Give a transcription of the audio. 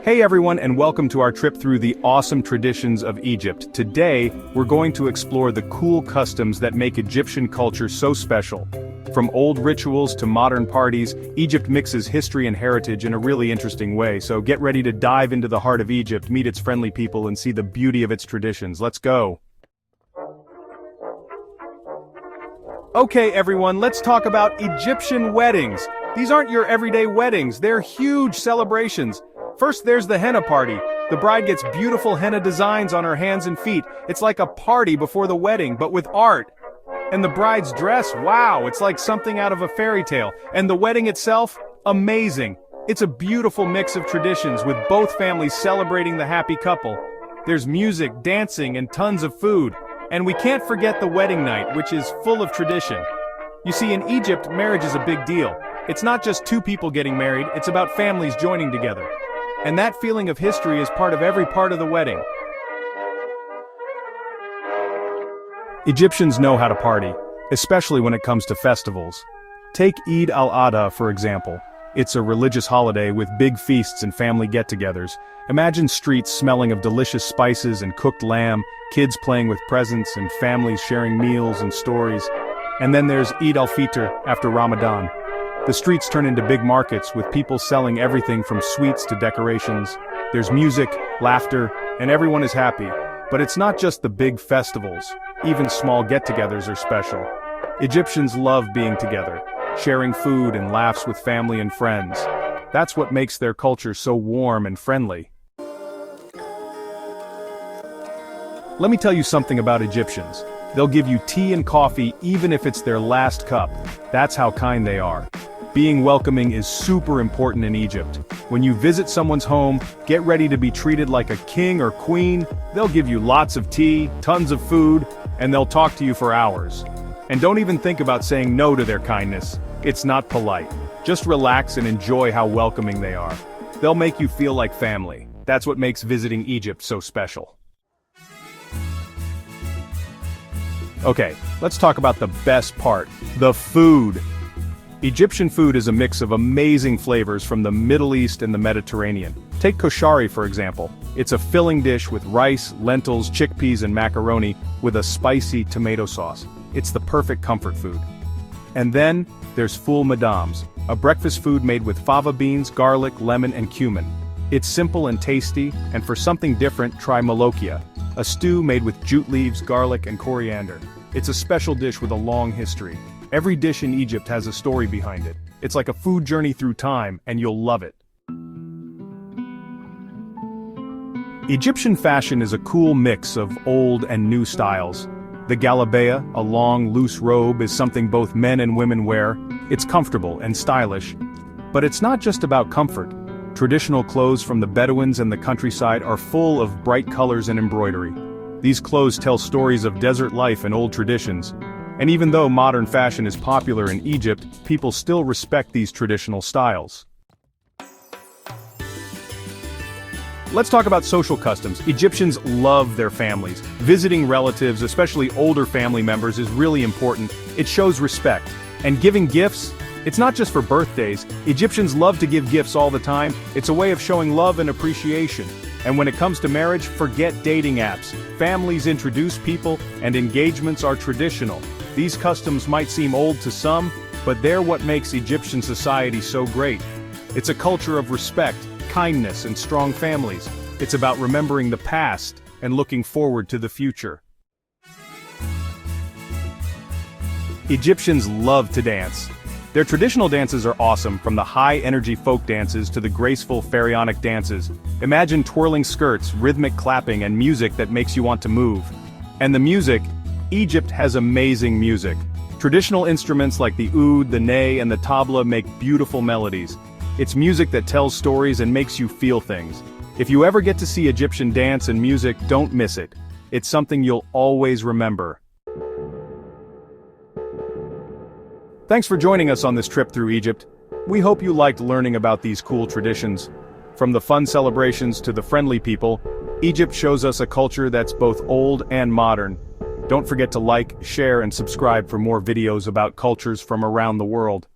Hey everyone, and welcome to our trip through the awesome traditions of Egypt. Today, we're going to explore the cool customs that make Egyptian culture so special. From old rituals to modern parties, Egypt mixes history and heritage in a really interesting way, so get ready to dive into the heart of Egypt, meet its friendly people, and see the beauty of its traditions. Let's go! Okay everyone, let's talk about Egyptian weddings. These aren't your everyday weddings, they're huge celebrations. First there's the henna party. The bride gets beautiful henna designs on her hands and feet. It's like a party before the wedding, but with art. And the bride's dress, wow, it's like something out of a fairy tale. And the wedding itself, amazing. It's a beautiful mix of traditions with both families celebrating the happy couple. There's music, dancing, and tons of food. And we can't forget the wedding night, which is full of tradition. You see, in Egypt, marriage is a big deal. It's not just two people getting married, it's about families joining together. And that feeling of history is part of every part of the wedding. Egyptians know how to party, especially when it comes to festivals. Take Eid al-Adha, for example. It's a religious holiday with big feasts and family get-togethers. Imagine streets smelling of delicious spices and cooked lamb, kids playing with presents, and families sharing meals and stories. And then there's Eid al-Fitr after Ramadan. The streets turn into big markets with people selling everything from sweets to decorations. There's music, laughter, and everyone is happy. But it's not just the big festivals. Even small get-togethers are special. Egyptians love being together, sharing food and laughs with family and friends. That's what makes their culture so warm and friendly. Let me tell you something about Egyptians. They'll give you tea and coffee even if it's their last cup. That's how kind they are. Being welcoming is super important in Egypt. When you visit someone's home, get ready to be treated like a king or queen. They'll give you lots of tea, tons of food, and they'll talk to you for hours. And don't even think about saying no to their kindness. It's not polite. Just relax and enjoy how welcoming they are. They'll make you feel like family. That's what makes visiting Egypt so special. Okay, let's talk about the best part, the food. Egyptian food is a mix of amazing flavors from the Middle East and the Mediterranean. Take koshari for example. It's a filling dish with rice, lentils, chickpeas and macaroni with a spicy tomato sauce. It's the perfect comfort food. And then, there's ful madams, a breakfast food made with fava beans, garlic, lemon and cumin. It's simple and tasty, and for something different, try molokhia, a stew made with jute leaves, garlic and coriander. It's a special dish with a long history. Every dish in Egypt has a story behind it. It's like a food journey through time, and you'll love it. Egyptian fashion is a cool mix of old and new styles. The galabeya, a long, loose robe, is something both men and women wear. It's comfortable and stylish. But it's not just about comfort. Traditional clothes from the Bedouins and the countryside are full of bright colors and embroidery. These clothes tell stories of desert life and old traditions. And even though modern fashion is popular in Egypt, people still respect these traditional styles. Let's talk about social customs. Egyptians love their families. Visiting relatives, especially older family members, is really important. It shows respect. And giving gifts, it's not just for birthdays. Egyptians love to give gifts all the time. It's a way of showing love and appreciation. And when it comes to marriage, forget dating apps. Families introduce people, and engagements are traditional. These customs might seem old to some, but they're what makes Egyptian society so great. It's a culture of respect, kindness, and strong families. It's about remembering the past and looking forward to the future. Egyptians love to dance. Their traditional dances are awesome, from the high-energy folk dances to the graceful pharaonic dances. Imagine twirling skirts, rhythmic clapping, and music that makes you want to move. And the music, Egypt has amazing music. Traditional instruments like the oud, the ney, and the tabla make beautiful melodies. It's music that tells stories and makes you feel things. If you ever get to see Egyptian dance and music, don't miss it. It's something you'll always remember. Thanks for joining us on this trip through Egypt. We hope you liked learning about these cool traditions. From the fun celebrations to the friendly people, Egypt shows us a culture that's both old and modern. Don't forget to like, share, and subscribe for more videos about cultures from around the world.